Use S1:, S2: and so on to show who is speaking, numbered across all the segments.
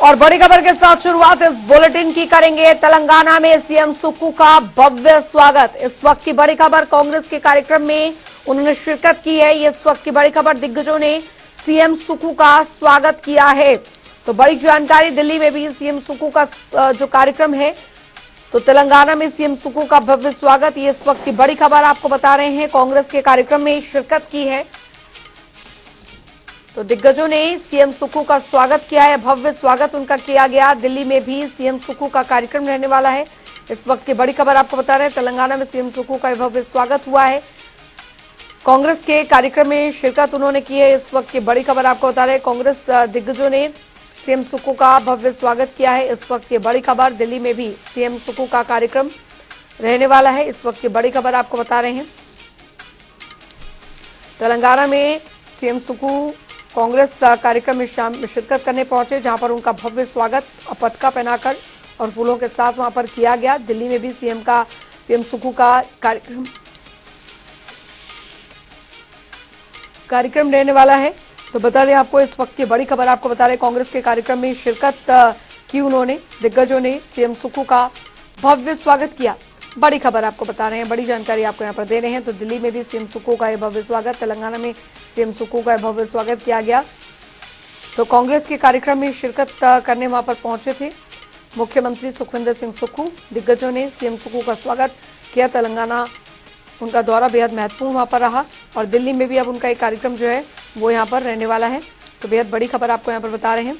S1: और बड़ी खबर के साथ शुरुआत इस बुलेटिन की करेंगे। तेलंगाना में सीएम सुक्कू का भव्य स्वागत। इस वक्त की बड़ी खबर, कांग्रेस के कार्यक्रम में उन्होंने शिरकत की है। इस वक्त की बड़ी खबर, दिग्गजों ने सीएम सुक्कू का स्वागत किया है। तो बड़ी जानकारी, दिल्ली में भी सीएम सुक्कू का जो कार्यक्रम है, तो तेलंगाना में सीएम सुक्कू का भव्य स्वागत, ये इस वक्त की बड़ी खबर आपको बता रहे हैं। कांग्रेस के कार्यक्रम में शिरकत की है, तो दिग्गजों ने सीएम सुक्कू का स्वागत किया है। भव्य स्वागत उनका किया गया। दिल्ली में भी सीएम सुक्कू का कार्यक्रम रहने वाला है। इस वक्त की बड़ी खबर आपको बता रहे हैं, तेलंगाना में सीएम सुक्कू का भव्य स्वागत हुआ है। कांग्रेस के कार्यक्रम में शिरकत उन्होंने की है। इस वक्त की बड़ी खबर आपको बता रहे हैं, कांग्रेस दिग्गजों ने सीएम सुक्कू का भव्य स्वागत किया है। इस वक्त की बड़ी खबर, दिल्ली में भी सीएम सुक्कू का कार्यक्रम रहने वाला है। इस वक्त की बड़ी खबर आपको बता रहे हैं, तेलंगाना में सीएम सुक्कू कांग्रेस कार्यक्रम में शिरकत करने पहुंचे, जहां पर उनका भव्य स्वागत पटका पहनाकर और फूलों के साथ वहां पर किया गया। दिल्ली में भी सीएम सुक्कू का कार्यक्रम रहने वाला है। तो बता दें आपको, इस वक्त की बड़ी खबर आपको बता रहे, कांग्रेस के कार्यक्रम में शिरकत की उन्होंने, दिग्गजों ने सीएम सुक्कू का भव्य स्वागत किया। बड़ी खबर आपको बता रहे हैं, बड़ी जानकारी आपको यहाँ पर दे रहे हैं। तो दिल्ली में भी सीएम सुक्कू का यह भव्य स्वागत, तेलंगाना में सीएम सुक्कू का भव्य स्वागत किया गया। तो कांग्रेस के कार्यक्रम में शिरकत करने वहां पर पहुंचे थे मुख्यमंत्री सुखविंदर सिंह सुक्खू। दिग्गजों ने सीएम सुक्कू का स्वागत किया। तेलंगाना उनका दौरा बेहद महत्वपूर्ण वहां पर रहा, और दिल्ली में भी अब उनका एक कार्यक्रम जो है वो यहाँ पर रहने वाला है। तो बेहद बड़ी खबर आपको यहाँ पर बता रहे हैं।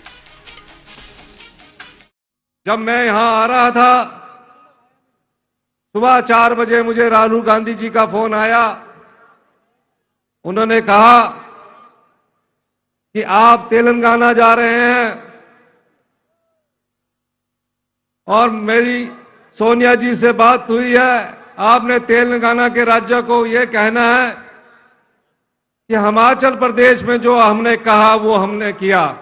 S2: जब मैं यहाँ आ रहा था, सुबह 4 बजे मुझे राहुल गांधी जी का फोन आया। उन्होंने कहा कि आप तेलंगाना जा रहे हैं, और मेरी सोनिया जी से बात हुई है। आपने तेलंगाना के राज्य को यह कहना है कि हिमाचल प्रदेश में जो हमने कहा वो हमने किया।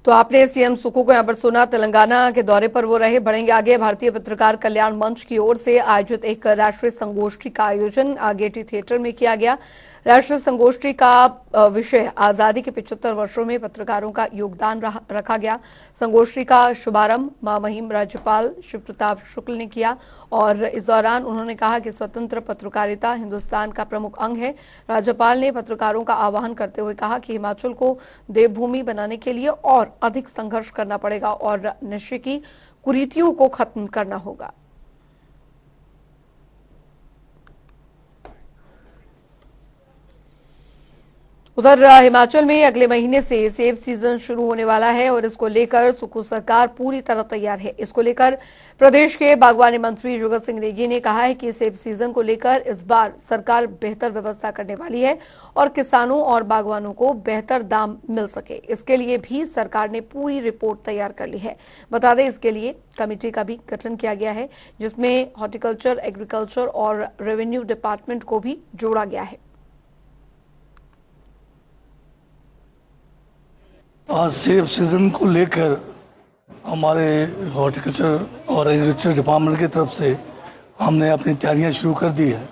S1: तो आपने सीएम सुक्खू को यहां पर सुना, तेलंगाना के दौरे पर वो रहे। बढ़ेंगे आगे। भारतीय पत्रकार कल्याण मंच की ओर से आयोजित एक राष्ट्रीय संगोष्ठी का आयोजन गेटी थिएटर में किया गया। राष्ट्रीय संगोष्ठी का विषय आजादी के 75 वर्षों में पत्रकारों का योगदान रखा गया। संगोष्ठी का शुभारंभ महामहिम राज्यपाल शिव प्रताप शुक्ल ने किया, और इस दौरान उन्होंने कहा कि स्वतंत्र पत्रकारिता हिंदुस्तान का प्रमुख अंग है। राज्यपाल ने पत्रकारों का आह्वान करते हुए कहा कि हिमाचल को देवभूमि बनाने के लिए और अधिक संघर्ष करना पड़ेगा और नशे की कुरीतियों को खत्म करना होगा। उधर हिमाचल में अगले महीने से सेब सीजन शुरू होने वाला है, और इसको लेकर सुक्खू सरकार पूरी तरह तैयार है। इसको लेकर प्रदेश के बागवानी मंत्री जगत सिंह नेगी ने कहा है कि सेब सीजन को लेकर इस बार सरकार बेहतर व्यवस्था करने वाली है, और किसानों और बागवानों को बेहतर दाम मिल सके, इसके लिए भी सरकार ने पूरी रिपोर्ट तैयार कर ली है। बता दें, इसके लिए कमेटी का भी गठन किया गया है, जिसमें हॉर्टिकल्चर, एग्रीकल्चर और रेवेन्यू डिपार्टमेंट को भी जोड़ा गया है।
S3: आज सेब सीज़न को लेकर हमारे हॉर्टिकल्चर और एग्रीकल्चर डिपार्टमेंट की तरफ से हमने अपनी तैयारियां शुरू कर दी है।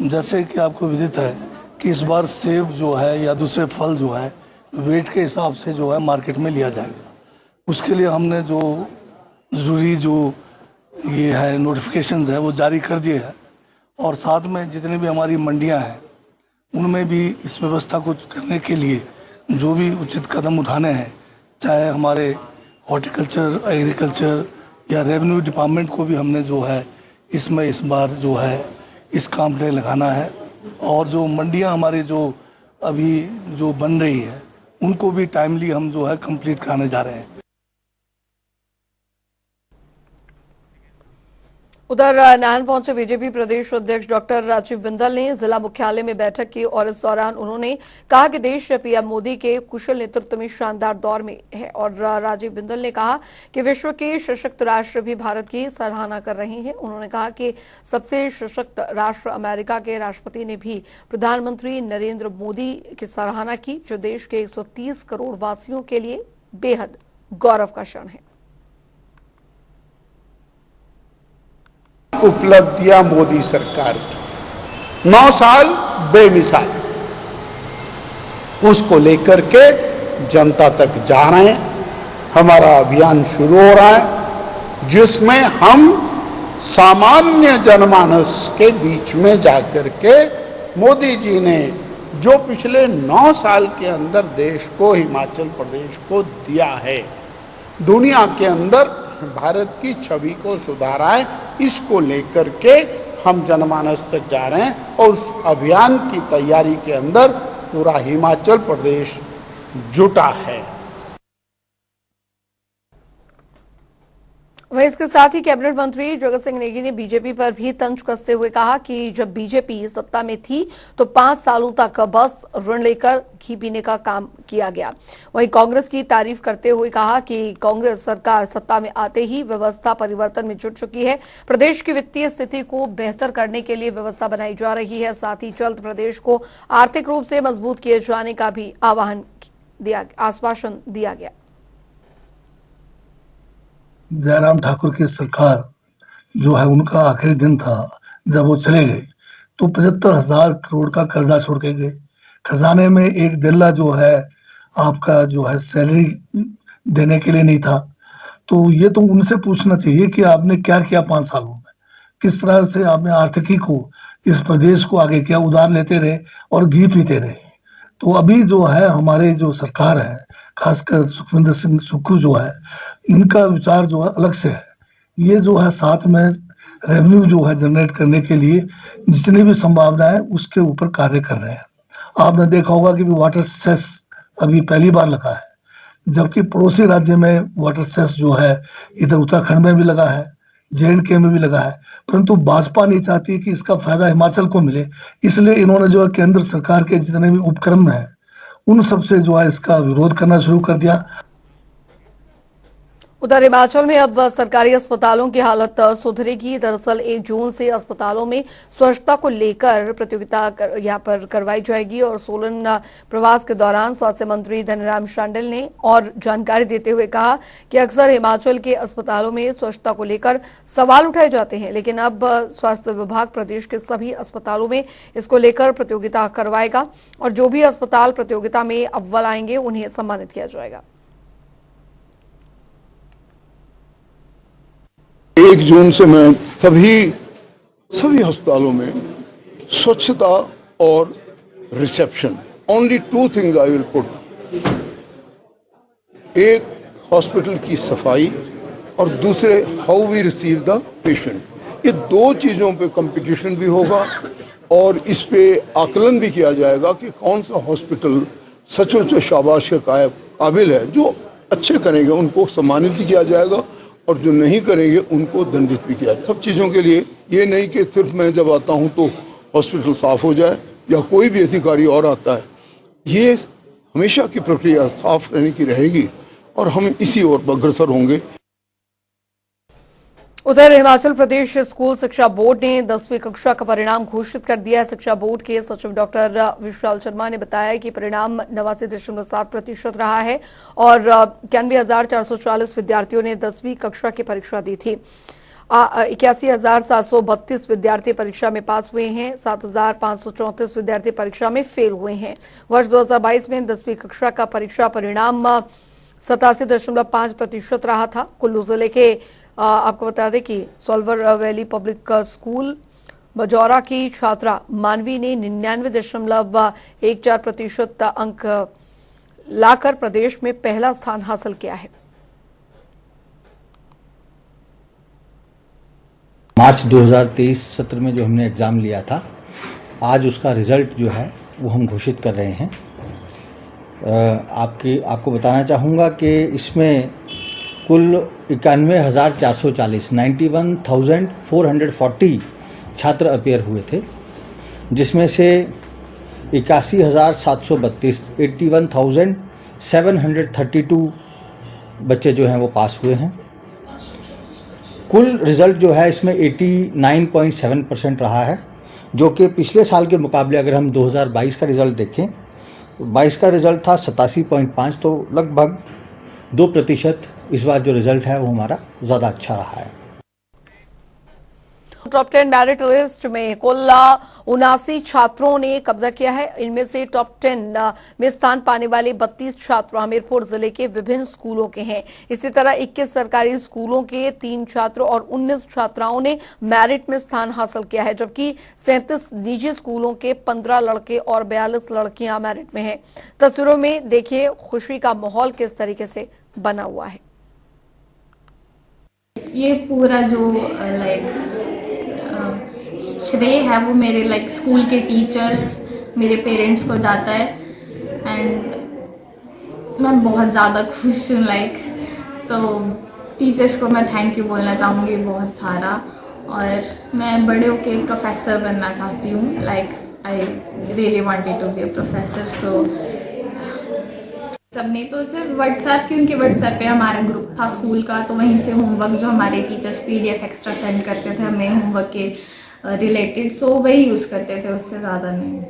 S3: जैसे कि आपको विदित है कि इस बार सेब जो है या दूसरे फल जो है वेट के हिसाब से जो है मार्केट में लिया जाएगा। उसके लिए हमने जो ज़रूरी जो ये है नोटिफिकेशंस है वो जारी कर दिए हैं, और साथ में जितनी भी हमारी मंडियाँ हैं उनमें भी इस व्यवस्था को करने के लिए जो भी उचित कदम उठाने हैं, चाहे हमारे हॉर्टिकल्चर, एग्रीकल्चर या रेवेन्यू डिपार्टमेंट को भी हमने जो है इसमें इस बार जो है इस काम पे लगाना है। और जो मंडियां हमारी जो अभी जो बन रही है उनको भी टाइमली हम जो है कंप्लीट कराने जा रहे हैं।
S1: उधर नाहन पहुंचे बीजेपी प्रदेश अध्यक्ष डॉक्टर राजीव बिंदल ने जिला मुख्यालय में बैठक की, और इस दौरान उन्होंने कहा कि देश पीएम मोदी के कुशल नेतृत्व में शानदार दौर में है। और राजीव बिंदल ने कहा कि विश्व के सशक्त राष्ट्र भी भारत की सराहना कर रहे हैं। उन्होंने कहा कि सबसे सशक्त राष्ट्र अमेरिका के राष्ट्रपति ने भी प्रधानमंत्री नरेंद्र मोदी की सराहना की, जो देश के 130 करोड़ वासियों के लिए बेहद गौरव का क्षण है।
S4: उपलब्धियां मोदी सरकार की, 9 साल बेमिसाल, उसको लेकर के जनता तक जा रहे हैं। हमारा अभियान शुरू हो रहा है जिसमें हम सामान्य जनमानस के बीच में जाकर के मोदी जी ने जो पिछले 9 साल के अंदर देश को, हिमाचल प्रदेश को दिया है, दुनिया के अंदर भारत की छवि को सुधारा है, इसको लेकर के हम जनमानस तक जा रहे हैं और उस अभियान की तैयारी के अंदर पूरा हिमाचल प्रदेश जुटा है।
S1: वहीं इसके साथ ही कैबिनेट मंत्री जगत सिंह नेगी ने बीजेपी पर भी तंज कसते हुए कहा कि जब बीजेपी सत्ता में थी तो 5 सालों तक बस ऋण लेकर घी पीने का काम किया गया। वहीं कांग्रेस की तारीफ करते हुए कहा कि कांग्रेस सरकार सत्ता में आते ही व्यवस्था परिवर्तन में जुट चुकी है। प्रदेश की वित्तीय स्थिति को बेहतर करने के लिए व्यवस्था बनाई जा रही है। साथ ही जल्द प्रदेश को आर्थिक रूप से मजबूत किए जाने का भी आश्वासन दिया गया।
S3: जयराम ठाकुर की सरकार जो है, उनका आखिरी दिन था जब वो चले गए, तो 75,000 करोड़ का कर्जा छोड़ के गए। खजाने में एक दिल्ला जो है आपका जो है सैलरी देने के लिए नहीं था। तो ये तो उनसे पूछना चाहिए कि आपने क्या किया 5 सालों में, किस तरह से आपने आर्थिकी को, इस प्रदेश को आगे किया। उधार लेते रहे और घी पीते रहे। तो अभी जो है हमारे जो सरकार है, खासकर सुखविंदर सिंह सुक्खू जो है, इनका विचार जो है अलग से है। ये जो है साथ में रेवेन्यू जो है जनरेट करने के लिए जितनी भी संभावना है उसके ऊपर कार्य कर रहे हैं। आपने देखा होगा कि वाटर सेस अभी पहली बार लगा है, जबकि पड़ोसी राज्य में वाटर सेस जो है इधर उत्तराखंड में भी लगा है, JNK में भी लगा है, परंतु भाजपा नहीं चाहती कि इसका फायदा हिमाचल को मिले। इसलिए इन्होंने जो है केंद्र सरकार के जितने भी उपक्रम हैं उन सबसे जो है इसका विरोध करना शुरू कर दिया।
S1: उधर हिमाचल में अब सरकारी अस्पतालों की हालत सुधरेगी। दरअसल 1 जून से अस्पतालों में स्वच्छता को लेकर प्रतियोगिता यहाँ पर करवाई जाएगी और सोलन प्रवास के दौरान स्वास्थ्य मंत्री धनीराम शांडिल ने और जानकारी देते हुए कहा कि अक्सर हिमाचल के अस्पतालों में स्वच्छता को लेकर सवाल उठाए जाते हैं, लेकिन अब स्वास्थ्य विभाग प्रदेश के सभी अस्पतालों में इसको लेकर प्रतियोगिता करवाएगा और जो भी अस्पताल प्रतियोगिता में अव्वल आएंगे उन्हें सम्मानित किया जाएगा।
S5: 1 जून से मैं सभी अस्पतालों में स्वच्छता और reception, only 2 things I will put, एक हॉस्पिटल की सफाई और दूसरे how we receive the patient. ये 2 चीज़ों पे कंपटीशन भी होगा और इस पे आकलन भी किया जाएगा कि कौन सा हॉस्पिटल सचमुच में शाबाश के काबिल है। जो अच्छे करेंगे उनको सम्मानित भी किया जाएगा और जो नहीं करेंगे उनको दंडित भी किया जाए। सब चीज़ों के लिए ये नहीं कि सिर्फ मैं जब आता हूँ तो हॉस्पिटल साफ हो जाए या कोई भी अधिकारी और आता है। ये हमेशा की प्रक्रिया साफ रहने की रहेगी और हम इसी ओर अग्रसर होंगे।
S1: उधर हिमाचल प्रदेश स्कूल शिक्षा बोर्ड ने 10वीं कक्षा का परिणाम घोषित कर दिया है। शिक्षा बोर्ड के सचिव डॉक्टर विशाल शर्मा ने बताया कि परिणाम 89.7% रहा है और 91,440 विद्यार्थियों ने 10वीं कक्षा की परीक्षा दी थी। 81,732 विद्यार्थी परीक्षा में पास हुए हैं। 7,534 विद्यार्थी परीक्षा में फेल हुए हैं। वर्ष 2022 में 10वीं कक्षा का परीक्षा परिणाम 87.5% रहा था। कुल्लू जिले के आपको बता दें कि solver valley public school Bajaura की छात्रा मानवी ने 99.14% अंक लाकर प्रदेश में पहला स्थान हासिल किया है।
S6: मार्च 2023 सत्र में जो हमने एग्ज़ाम लिया था, आज उसका रिज़ल्ट जो है वो हम घोषित कर रहे हैं। आपको बताना चाहूँगा कि इसमें कुल 91,440 91,440 छात्र अपेयर हुए थे, जिसमें से 81,732 81,732 बच्चे जो हैं वो पास हुए हैं। कुल रिज़ल्ट जो है इसमें 89.7% रहा है, जो कि पिछले साल के मुकाबले अगर हम 2022 का रिज़ल्ट देखें तो 22 का रिज़ल्ट था 87.5, तो लगभग 2% इस बार जो रिजल्ट है वो हमारा ज़्यादा अच्छा रहा है।
S1: टॉप 10 मेरिट लिस्ट में कुल 79 छात्रों ने कब्जा किया है। इनमें से टॉप 10 में स्थान पाने वाले 32 छात्र हमीरपुर जिले के विभिन्न स्कूलों के हैं। इसी तरह 21 सरकारी स्कूलों के 3 छात्र और 19 छात्राओं ने मेरिट में स्थान हासिल किया है, जबकि 37 निजी स्कूलों के 15 लड़के और 42 लड़कियां मेरिट में हैं। तस्वीरों में देखिए खुशी का माहौल किस तरीके से बना हुआ है।
S7: ये पूरा जो श्रेय है वो मेरे स्कूल के टीचर्स, मेरे पेरेंट्स को जाता है एंड मैं बहुत ज़्यादा खुश हूँ। तो टीचर्स को मैं थैंक यू बोलना चाहूँगी बहुत सारा, और मैं बड़े होके प्रोफेसर बनना चाहती हूँ। I really wanted to be a professor. So सबने तो सिर्फ व्हाट्सएप, क्योंकि व्हाट्सएप पे हमारा ग्रुप था स्कूल का, तो वहीं से होमवर्क जो हमारे टीचर्स पीडीएफ एक्स्ट्रा सेंड करते थे हमें होमवर्क के रिलेटेड, सो वही यूज़ करते थे, उससे ज़्यादा नहीं।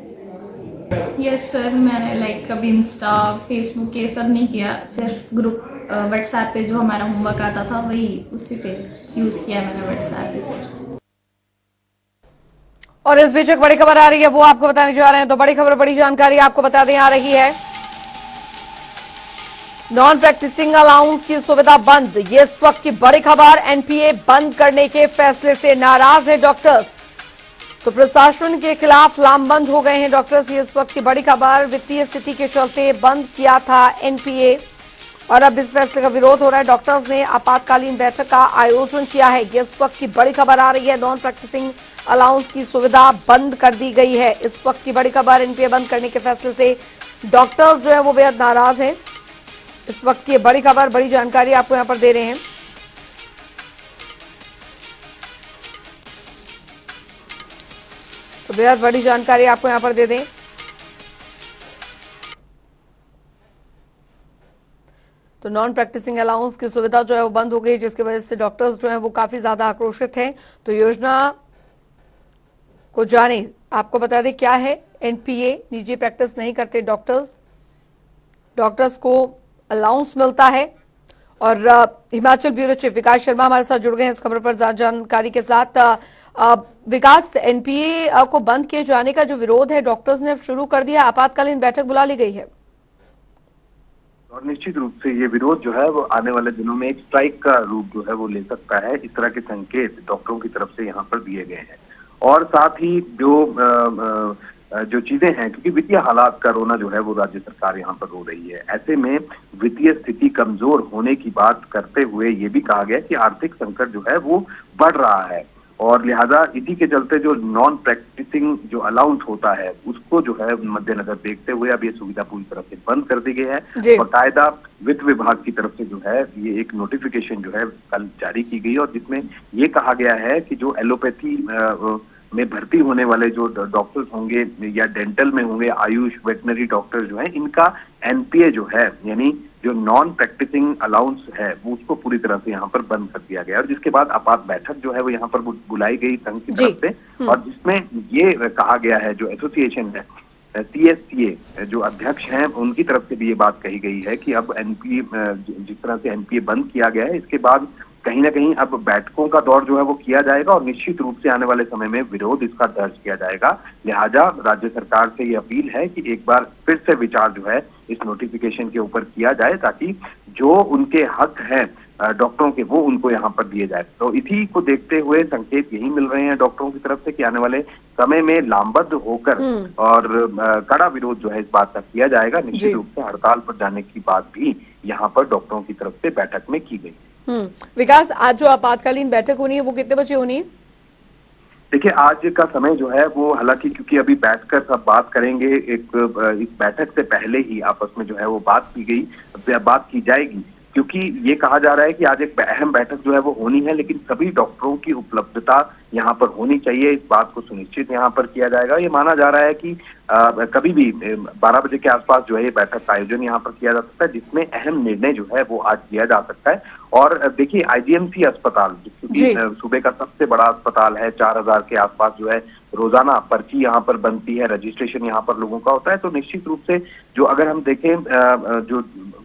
S7: यस सर, मैंने कभी इंस्टा फेसबुक ये सब नहीं किया, सिर्फ ग्रुप व्हाट्सएप पे जो हमारा होमवर्क आता था वही उसी पे यूज़ किया मैंने व्हाट्सएप पे सर।
S1: और इस बीच एक बड़ी खबर आ रही है, वो आपको बताने जा रहे हैं। तो बड़ी खबर, बड़ी जानकारी आपको बता दें आ रही है। नॉन प्रैक्टिसिंग अलाउंस की सुविधा बंद, ये इस वक्त की बड़ी खबर। एनपीए बंद करने के फैसले से नाराज है डॉक्टर्स, तो प्रशासन के खिलाफ लामबंद हो गए हैं डॉक्टर्स। ये इस वक्त की बड़ी खबर। वित्तीय स्थिति के चलते बंद किया था एनपीए और अब इस फैसले का विरोध हो रहा है। डॉक्टर्स ने आपातकालीन बैठक का आयोजन किया है। ये इस वक्त की बड़ी खबर आ रही है। नॉन प्रैक्टिसिंग अलाउंस की सुविधा बंद कर दी गई है, इस वक्त की बड़ी खबर। एनपीए बंद करने के फैसले से डॉक्टर्स जो है वो बेहद नाराज है। इस वक्त की बड़ी खबर, बड़ी जानकारी आपको यहां पर दे रहे हैं। तो बेहद बड़ी जानकारी आपको यहां पर दे दें। तो नॉन प्रैक्टिसिंग अलाउंस की सुविधा जो है वो बंद हो गई, जिसकी वजह से डॉक्टर्स जो है वो काफी ज्यादा आक्रोशित हैं। तो योजना को जाने, आपको बता दें क्या है एनपीए। निजी प्रैक्टिस नहीं करते डॉक्टर्स को अलाउंस मिलता है। और हिमाचल ब्यूरो चीफ विकास शर्मा हमारे साथ जुड़ गए हैं इस खबर पर जानकारी के साथ। विकास, एनपीए को बंद किए जाने का जो विरोध है डॉक्टर्स ने शुरू कर दिया, आपातकालीन बैठक बुला ली गई है।
S8: और निश्चित रूप से ये विरोध जो है वो आने वाले दिनों में एक स्ट्राइक का रूप जो है वो ले सकता है। इस तरह के संकेत डॉक्टरों की तरफ से यहाँ पर दिए गए हैं। और साथ ही जो चीजें हैं, क्योंकि वित्तीय हालात का रोना जो है वो राज्य सरकार यहाँ पर रो रही है। ऐसे में वित्तीय स्थिति कमजोर होने की बात करते हुए ये भी कहा गया कि आर्थिक संकट जो है वो बढ़ रहा है, और लिहाजा इसी के चलते जो नॉन प्रैक्टिसिंग जो अलाउंस होता है उसको जो है मद्देनजर देखते हुए अब ये सुविधा पूरी तरह से बंद कर दी गई है। बाकायदा वित्त विभाग की तरफ से जो है ये एक नोटिफिकेशन जो है कल जारी की गई, और जिसमें ये कहा गया है कि जो एलोपैथी में भर्ती होने वाले जो डॉक्टर्स होंगे या डेंटल में होंगे, आयुष वेटनरी डॉक्टर जो हैं, इनका एनपीए जो है यानी जो नॉन प्रैक्टिसिंग अलाउंस है वो उसको पूरी तरह से यहाँ पर बंद कर दिया गया। और जिसके बाद आपात बैठक जो है वो यहाँ पर बुलाई गई संघ की तरफ से, और जिसमें ये कहा गया है जो एसोसिएशन है सीएससीए जो अध्यक्ष हैं उनकी तरफ से भी ये बात कही गई है कि अब एनपीए जिस तरह से एनपीए बंद किया गया है, इसके बाद कहीं ना कहीं अब बैठकों का दौर जो है वो किया जाएगा और निश्चित रूप से आने वाले समय में विरोध इसका दर्ज किया जाएगा। लिहाजा राज्य सरकार से ये अपील है कि एक बार फिर से विचार जो है इस नोटिफिकेशन के ऊपर किया जाए, ताकि जो उनके हक हैं डॉक्टरों के वो उनको यहाँ पर दिए जाए। तो इसी को देखते हुए संकेत यही मिल रहे हैं डॉक्टरों की तरफ से कि आने वाले समय में लामबद्ध होकर और कड़ा विरोध जो है इस बात का किया जाएगा। निश्चित रूप से हड़ताल पर जाने की बात भी यहाँ पर डॉक्टरों की तरफ से बैठक में की गई।
S1: विकास, आज जो आपातकालीन बैठक होनी है वो कितने बजे होनी है?
S8: देखिए, आज का समय जो है वो हालांकि क्योंकि अभी बैठकर सब बात करेंगे, इस बैठक से पहले ही आपस में जो है वो बात की जाएगी, क्योंकि ये कहा जा रहा है कि आज एक अहम बैठक जो है वो होनी है, लेकिन सभी डॉक्टरों की उपलब्धता यहाँ पर होनी चाहिए। इस बात को सुनिश्चित यहाँ पर किया जाएगा। ये माना जा रहा है कि कभी भी 12 बजे के आसपास जो है ये बैठक का आयोजन यहाँ पर किया जा सकता है, जिसमें अहम निर्णय जो है वो आज किया जा सकता है। और देखिए, आईजीएमसी अस्पताल क्योंकि सूबे का सबसे बड़ा अस्पताल है, 4000 के आसपास जो है रोजाना पर्ची यहाँ पर बनती है, रजिस्ट्रेशन यहाँ पर लोगों का होता है। तो निश्चित रूप से जो अगर हम देखें जो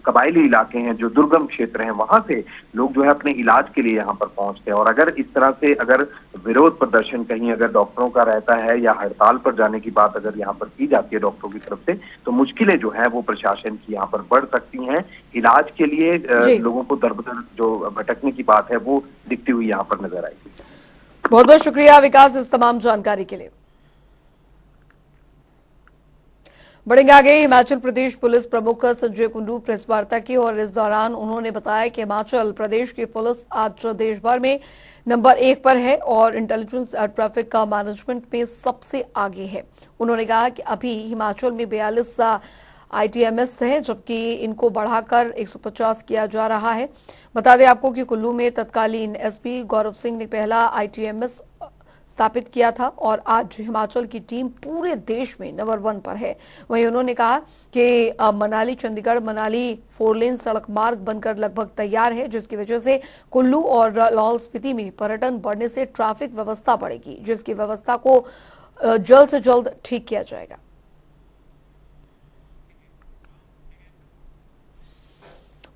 S8: कबायली इलाके हैं, जो दुर्गम क्षेत्र हैं, वहां से लोग जो है अपने इलाज के लिए यहाँ पर पहुंचते हैं। और अगर इस तरह से अगर विरोध प्रदर्शन कहीं अगर डॉक्टरों का रहता है या हड़ताल पर जाने की बात अगर यहाँ पर की जाती है डॉक्टरों की तरफ से, तो मुश्किलें जो है वो प्रशासन की यहाँ पर बढ़ सकती हैं। इलाज के लिए लोगों को दर बदर जो भटकने की बात है वो दिखती हुई यहाँ पर नजर आएगी।
S1: बहुत बहुत शुक्रिया विकास इस तमाम जानकारी के लिए। बढ़ेंगे आगे। हिमाचल प्रदेश पुलिस प्रमुख संजय कुंडू प्रेस वार्ता की और इस दौरान उन्होंने बताया कि हिमाचल प्रदेश की पुलिस आज देश भर में नंबर 1 पर है और इंटेलिजेंस ट्रैफिक का मैनेजमेंट में सबसे आगे है। उन्होंने कहा कि अभी हिमाचल में 42 ITMS है, जबकि इनको बढ़ाकर 150 किया जा रहा है। बता दें आपको कि कुल्लू में तत्कालीन SP गौरव सिंह ने पहला ITMS स्थापित किया था और आज हिमाचल की टीम पूरे देश में नंबर 1 पर है। वहीं उन्होंने कहा कि मनाली चंडीगढ़ मनाली 4 लेन सड़क मार्ग बनकर लगभग तैयार है, जिसकी वजह से कुल्लू और लाहौल स्पीति में पर्यटन बढ़ने से ट्रैफिक व्यवस्था बढ़ेगी, जिसकी व्यवस्था को जल्द से जल्द ठीक किया जाएगा।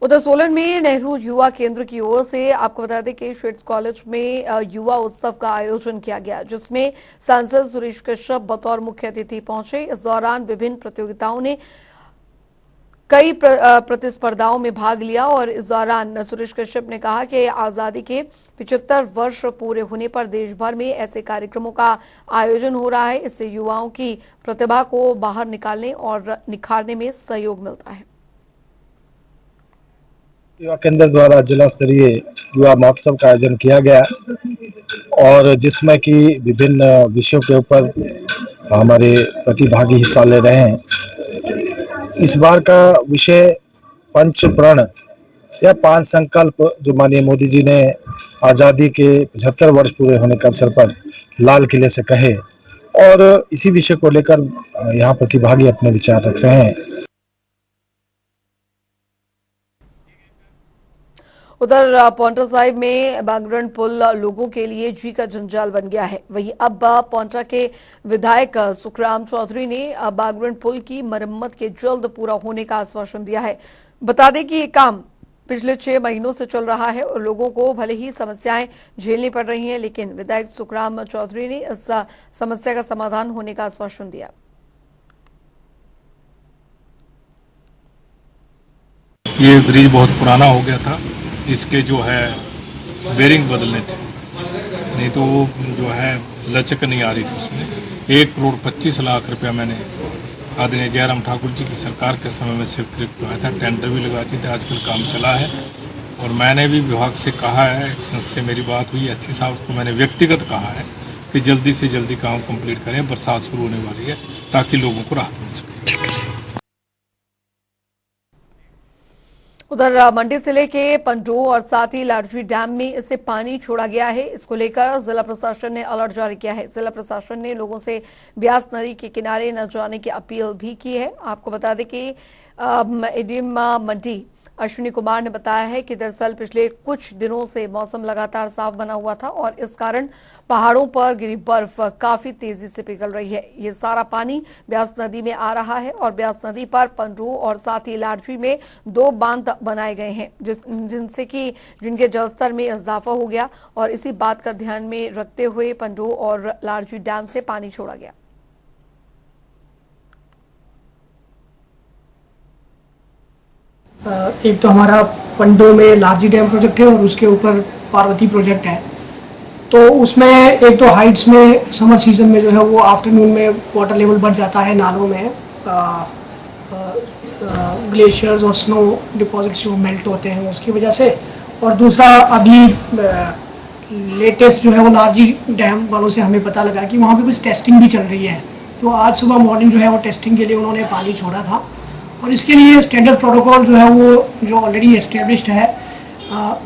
S1: उधर सोलन में नेहरू युवा केंद्र की ओर से आपको बता दें कि श्वेत कॉलेज में युवा उत्सव का आयोजन किया गया, जिसमें सांसद सुरेश कश्यप बतौर मुख्य अतिथि पहुंचे। इस दौरान विभिन्न प्रतियोगिताओं ने कई प्रतिस्पर्धाओं में भाग लिया और इस दौरान सुरेश कश्यप ने कहा कि आजादी के 75 वर्ष पूरे होने पर देश भर में ऐसे कार्यक्रमों का आयोजन हो रहा है। इससे युवाओं की प्रतिभा को बाहर निकालने और निखारने में सहयोग मिलता है।
S9: युवा केंद्र द्वारा जिला स्तरीय युवा महोत्सव का आयोजन किया गया और जिसमें कि विभिन्न विषयों के ऊपर हमारे प्रतिभागी हिस्सा ले रहे हैं। इस बार का विषय पंच प्रण या 5 संकल्प जो माननीय मोदी जी ने आज़ादी के 75 वर्ष पूरे होने के अवसर पर लाल किले से कहे, और इसी विषय को लेकर यहाँ प्रतिभागी अपने विचार रख रहे हैं।
S1: उधर पौंटा साहिब में बागरन पुल लोगों के लिए जी का जंजाल बन गया है। वहीं अब पौंटा के विधायक सुखराम चौधरी ने बागरन पुल की मरम्मत के जल्द पूरा होने का आश्वासन दिया है। बता दें कि ये काम पिछले 6 महीनों से चल रहा है और लोगों को भले ही समस्याएं झेलनी पड़ रही हैं, लेकिन विधायक सुखराम चौधरी ने इस समस्या का समाधान होने का आश्वासन दिया।
S10: ये ब्रिज बहुत पुराना हो गया था, इसके जो है बेरिंग बदलने थे, नहीं तो वो जो है लचक नहीं आ रही थी उसमें। 1,25,00,000 रुपया मैंने आदरणीय जयराम ठाकुर जी की सरकार के समय में स्वीकृत किया था, टेंडर भी लगाती थी, आजकल काम चला है। और मैंने भी विभाग से कहा है, से मेरी बात हुई, एससी साहब को मैंने व्यक्तिगत कहा है कि जल्दी से जल्दी काम कंप्लीट करें, बरसात शुरू होने वाली है ताकि लोगों को राहत मिल सके।
S1: उधर मंडी जिले के पंडो और साथ ही लाडजी डैम में इससे पानी छोड़ा गया है। इसको लेकर जिला प्रशासन ने अलर्ट जारी किया है। जिला प्रशासन ने लोगों से ब्यास नदी के किनारे न जाने की अपील भी की है। आपको बता दें कि एडीएम मंडी अश्विनी कुमार ने बताया है कि दरअसल पिछले कुछ दिनों से मौसम लगातार साफ बना हुआ था और इस कारण पहाड़ों पर गिरी बर्फ काफी तेजी से पिघल रही है। ये सारा पानी ब्यास नदी में आ रहा है और ब्यास नदी पर पंडो और साथ ही लाडजी में 2 बांध बनाए गए हैं, जिनसे कि जिनके जलस्तर में इजाफा हो गया और इसी बात का ध्यान में रखते हुए पंडो और लाडजी डैम से पानी छोड़ा गया।
S11: एक तो हमारा पंडो में लाडजी डैम प्रोजेक्ट है और उसके ऊपर पार्वती प्रोजेक्ट है। तो उसमें एक तो हाइट्स में समर सीजन में जो है वो आफ्टरनून में वाटर लेवल बढ़ जाता है नालों में, ग्लेशियर्स और स्नो डिपॉजिट्स जो मेल्ट होते हैं उसकी वजह से। और दूसरा अभी लेटेस्ट जो है वो लाडजी डैम वालों से हमें पता लगा कि वहाँ पे कुछ टेस्टिंग भी चल रही है। तो आज सुबह मॉर्निंग जो है वो टेस्टिंग के लिए उन्होंने पानी छोड़ा था और इसके लिए स्टैंडर्ड प्रोटोकॉल जो है वो जो ऑलरेडी एस्टेब्लिश्ड है।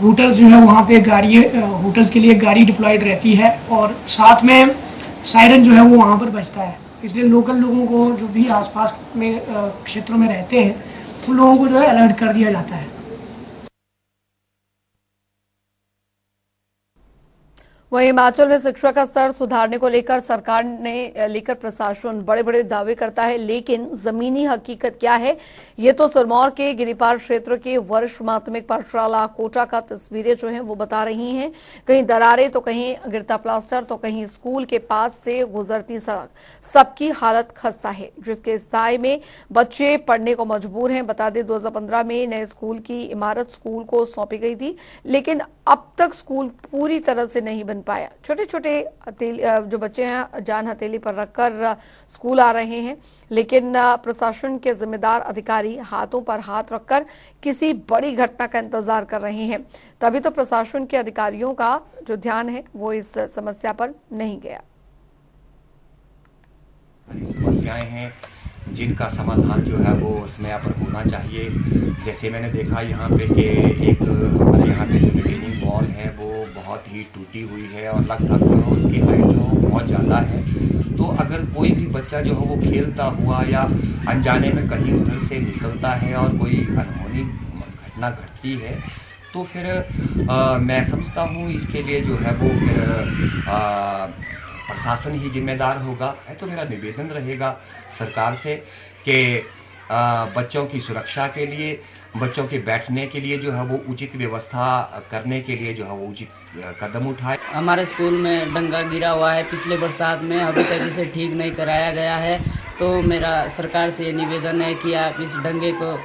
S11: रूटर्स जो है वहाँ पे रूटर्स के लिए गाड़ी डिप्लॉयड रहती है और साथ में सायरन जो है वो वहाँ पर बजता है। इसलिए लोकल लोगों को जो भी आसपास में क्षेत्रों में रहते हैं उन लोगों को जो है अलर्ट कर दिया जाता है।
S1: वहीं हिमाचल में शिक्षा का स्तर सुधारने को लेकर सरकार ने लेकर प्रशासन बड़े बड़े दावे करता है, लेकिन जमीनी हकीकत क्या है ये तो सिरमौर के गिरिपार क्षेत्र के वरिष्ठ माध्यमिक पाठशाला कोटा का तस्वीरें जो हैं वो बता रही हैं। कहीं दरारें तो कहीं गिरता प्लास्टर तो कहीं स्कूल के पास से गुजरती सड़क, सबकी हालत खस्ता है, जिसके साए में बच्चे पढ़ने को मजबूर हैं। बता दें 2015 में नए स्कूल की इमारत स्कूल को सौंपी गई थी, लेकिन अब तक स्कूल पूरी तरह से नहीं बन पाया। छोटे छोटे जो बच्चे हैं जान हथेली पर रखकर स्कूल आ रहे हैं, लेकिन प्रशासन के जिम्मेदार अधिकारी हाथों पर हाथ रखकर किसी बड़ी घटना का इंतजार कर रहे हैं। तभी तो प्रशासन के अधिकारियों का जो ध्यान है वो इस समस्या पर नहीं गया।
S12: समस्याएं हैं जिनका समाधान जो है वो समय पर होना चाहिए। जैसे मैंने देखा यहाँ पे कि एक हमारे यहाँ पे जो रिटेनिंग वॉल है वो बहुत ही टूटी हुई है और लगभग जो है उसकी हाइट जो है बहुत ज़्यादा है। तो अगर कोई भी बच्चा जो है वो खेलता हुआ या अनजाने में कहीं उधर से निकलता है और कोई अनहोनी घटना घटती है तो फिर मैं समझता हूँ इसके लिए जो है वो फिर प्रशासन ही जिम्मेदार होगा। है तो मेरा निवेदन रहेगा सरकार से कि बच्चों की सुरक्षा के लिए, बच्चों के बैठने के लिए जो है वो उचित व्यवस्था करने के लिए जो है वो उचित कदम उठाए।
S13: हमारे स्कूल में डंगा गिरा हुआ है पिछले बरसात में, अभी तक इसे ठीक नहीं कराया गया है। तो मेरा सरकार से निवेदन है कि आप इस डंगे को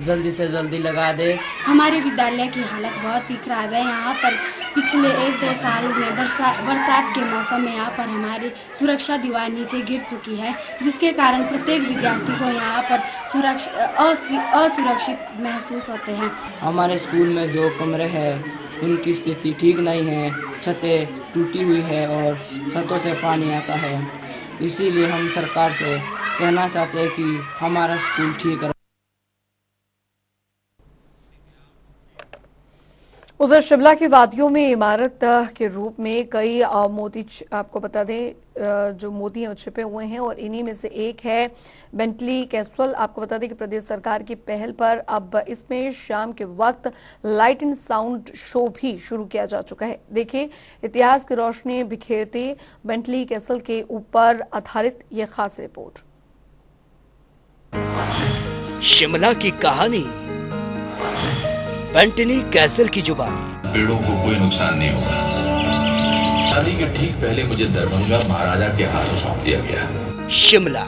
S13: जल्दी से जल्दी लगा दें।
S14: हमारे विद्यालय की हालत बहुत ही खराब है। यहाँ पर पिछले 1-2 साल में बरसात के मौसम में यहाँ पर हमारी सुरक्षा दीवार नीचे गिर चुकी है, जिसके कारण प्रत्येक विद्यार्थी को यहाँ पर असुरक्षित महसूस होते हैं।
S13: हमारे स्कूल में जो कमरे हैं उनकी स्थिति ठीक नहीं है, छतें टूटी हुई है और छतों से पानी आता है। इसीलिए हम सरकार से कहना चाहते हैं कि हमारा स्कूल ठीक है।
S1: उधर शिमला की वादियों में इमारत के रूप में कई मोती, आपको बता दें जो मोती हैं छिपे हुए हैं और इन्हीं में से एक है बेंटली कैसल। आपको बता दें कि प्रदेश सरकार की पहल पर अब इसमें शाम के वक्त लाइट एंड साउंड शो भी शुरू किया जा चुका है। देखिए इतिहास की रोशनी बिखेरते बेंटली कैसल के ऊपर आधारित ये खास रिपोर्ट।
S15: शिमला की कहानी बेंटली कैसल की जुबानी।
S16: पेड़ों को कोई नुकसान नहीं होगा। शादी के ठीक पहले मुझे दरभंगा महाराजा के हाथों सौंप दिया गया।
S15: शिमला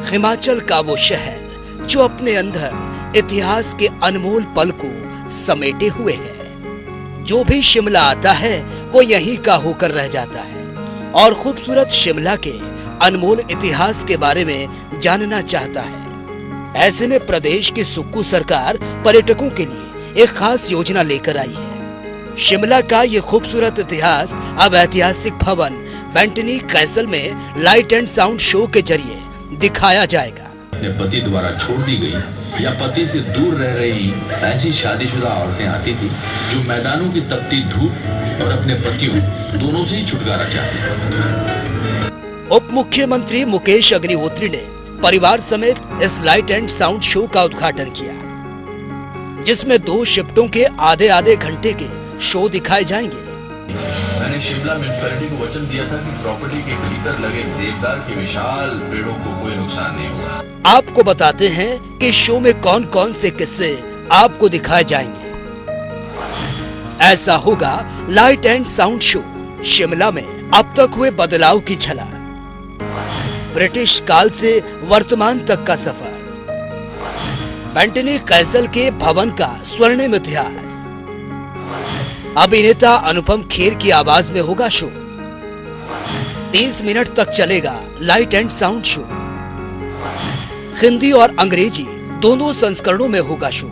S15: हिमाचल का वो शहर जो अपने अंदर इतिहास के अनमोल पल को समेटे हुए है। जो भी शिमला आता है वो यहीं का होकर रह जाता है और खूबसूरत शिमला के अनमोल इतिहास के बारे में जानना चाहता है। ऐसे में प्रदेश की सुक्कू सरकार पर्यटकों के लिए एक खास योजना लेकर आई है। शिमला का ये खूबसूरत इतिहास अब ऐतिहासिक भवन बेंटली कैसल में लाइट एंड साउंड शो के जरिए दिखाया जाएगा।
S16: अपने पति द्वारा छोड़ दी गई या पति से दूर रह रही ऐसी शादीशुदा औरतें आती थी जो मैदानों की तपती धूप और अपने पतियों दोनों से ही छुटकारा चाहती थी।
S15: उप मुख्यमंत्री मुकेश अग्निहोत्री ने परिवार समेत इस लाइट एंड साउंड शो का उद्घाटन किया, जिसमें 2 शिफ्टों के आधे घंटे के शो दिखाए जाएंगे।
S16: मैंने शिमला म्युनिसिपैलिटी को वचन दिया था कि प्रॉपर्टी के भीतर लगे देवदार के विशाल पेड़ों को कोई नुकसान नहीं होगा।
S15: आपको बताते हैं कि शो में कौन कौन से किस्से आपको दिखाए जाएंगे। ऐसा होगा light and sound show, Shimla में अब तक हुए बदलाव की झलक, ब्रिटिश काल से वर्तमान तक का सफर, बेंटली कैसल के भवन का स्वर्णिम इतिहास। अभिनेता अनुपम खेर की आवाज में होगा शो। 30 मिनट तक चलेगा light and sound show. Hindi और अंग्रेजी दोनों संस्करणों में होगा शो।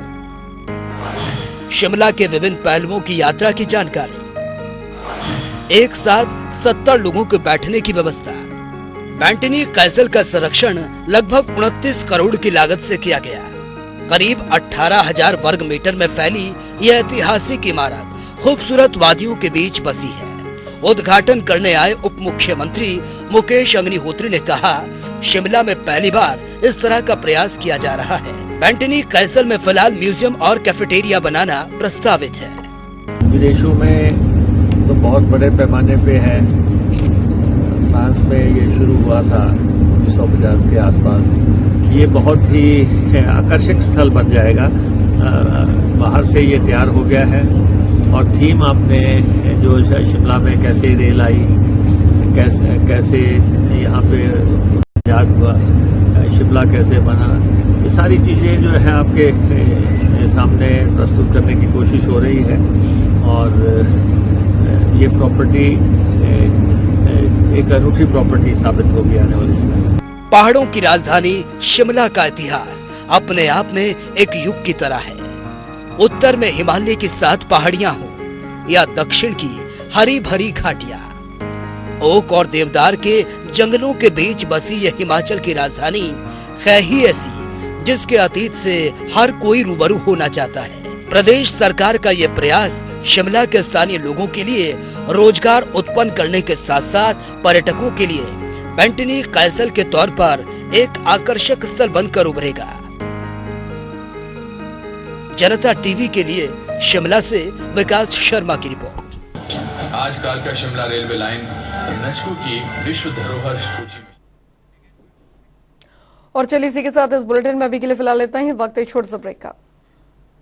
S15: शिमला के विभिन्न पहलुओं की यात्रा की जानकारी, एक साथ 70 लोगों के बैठने की व्यवस्था। बेंटली कैसल का संरक्षण लगभग 29 करोड़ की लागत से किया गया। करीब 18,000 वर्ग मीटर में फैली यह ऐतिहासिक इमारत खूबसूरत वादियों के बीच बसी है। उद्घाटन करने आए उप मुख्यमंत्री मुकेश अग्निहोत्री ने कहा, शिमला में पहली बार इस तरह का प्रयास किया जा रहा है। बेंटली कैसल में फिलहाल म्यूजियम और कैफेटेरिया बनाना प्रस्तावित है।
S6: विदेशों में तो बहुत
S17: बहुत बड़े पैमाने पे है। फ्रांस में ये शुरू हुआ था 1950 के आसपास। ये बहुत ही आकर्षक स्थल बन जाएगा। बाहर से ये तैयार हो गया है और थीम आपने जो शिमला में कैसे रेल आई, कैसे यहाँ पे याद हुआ, शिमला कैसे बना, ये सारी चीज़ें जो है आपके सामने प्रस्तुत करने की कोशिश हो रही है। और ये प्रॉपर्टी एक अनूठी प्रॉपर्टी साबित होगी आने वाले समय।
S15: पहाड़ों की राजधानी शिमला का इतिहास अपने आप में एक युग की तरह है। उत्तर में हिमालय की 7 पहाड़ियां हो या दक्षिण की हरी भरी घाटियां, ओक और देवदार के जंगलों के बीच बसी यह हिमाचल की राजधानी है ही ऐसी जिसके अतीत से हर कोई रूबरू होना चाहता है। प्रदेश सरकार का यह प्रयास शिमला के स्थानीय लोगों के लिए रोजगार उत्पन्न करने के साथ साथ पर्यटकों के लिए बेंटनी कैसल के तौर पर एक आकर्षक स्थल बनकर उभरेगा। जनता टीवी के लिए शिमला से विकास शर्मा की रिपोर्ट।
S16: आज कालका शिमला रेलवे लाइन यूनेस्को की विश्व धरोहर सूची में।
S1: और चलिए इसी के साथ इस बुलेटिन में अभी के लिए फिलहाल इतना ही। वक्त है छोटे से ब्रेक का।